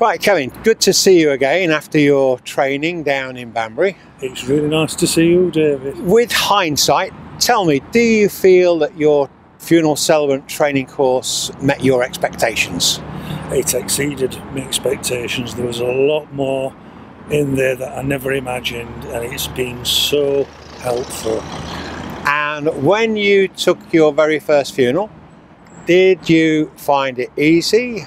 Right, Kevin, good to see you again after your training down in Banbury. It's really nice to see you, David. With hindsight, tell me, do you feel that your funeral celebrant training course met your expectations? It exceeded my expectations. There was a lot more in there that I never imagined, and it's been so helpful. And when you took your very first funeral, did you find it easy?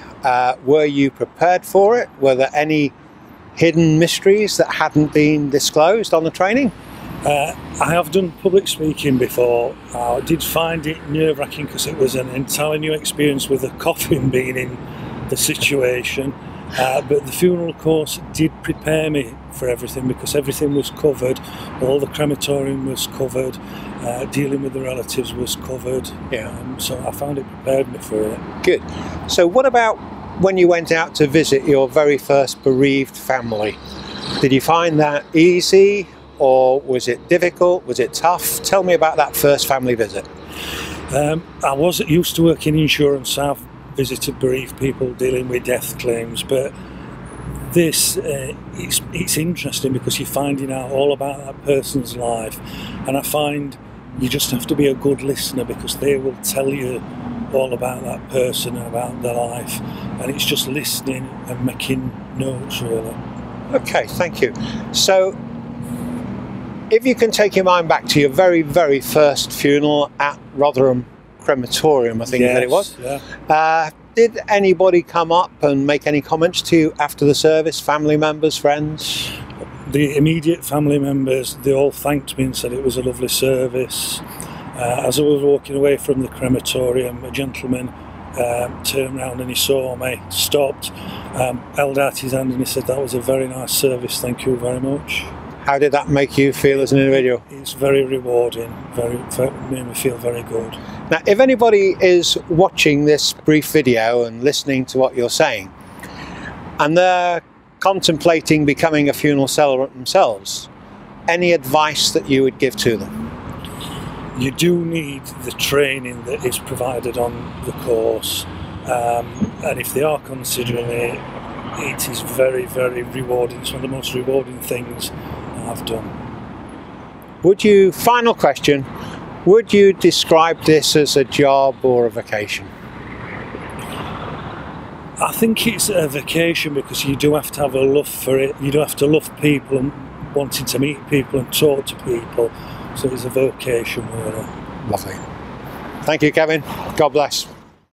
Were you prepared for it? Were there any hidden mysteries that hadn't been disclosed on the training? I have done public speaking before. I did find it nerve-wracking because it was an entirely new experience with a coffin being in the situation. But the funeral course did prepare me for everything because everything was covered. All the crematorium was covered. Dealing with the relatives was covered. Yeah. So I found it prepared me for it. Good. So what about when you went out to visit your very first bereaved family? Did you find that easy, or was it difficult? Was it tough? Tell me about that first family visit. I wasn't used to working in insurance. I've visited bereaved people dealing with death claims, but this it's interesting because you're finding out all about that person's life, and I find you just have to be a good listener because they will tell you all about that person and about their life, and it's just listening and making notes, really. Okay, thank you. So if you can take your mind back to your very, very first funeral at Rotherham Crematorium, I think that it was. Yeah. Did anybody come up and make any comments to you after the service? Family members, friends? The immediate family members, they all thanked me and said it was a lovely service. As I was walking away from the crematorium, a gentleman turned around and he saw me, stopped, held out his hand and he said, "That was a very nice service, thank you very much." How did that make you feel as an individual? It's very rewarding, made me feel very good. Now, if anybody is watching this brief video and listening to what you're saying, and they're contemplating becoming a funeral celebrant themselves, any advice that you would give to them? You do need the training that is provided on the course, and if they are considering it, it is very, very rewarding. It's one of the most rewarding things I've done. Final question, would you describe this as a job or a vacation? I think it's a vacation because you do have to have a love for it. You do have to love people and wanting to meet people and talk to people. So it's a vocation, really. Lovely. Thank you, Kevin. God bless.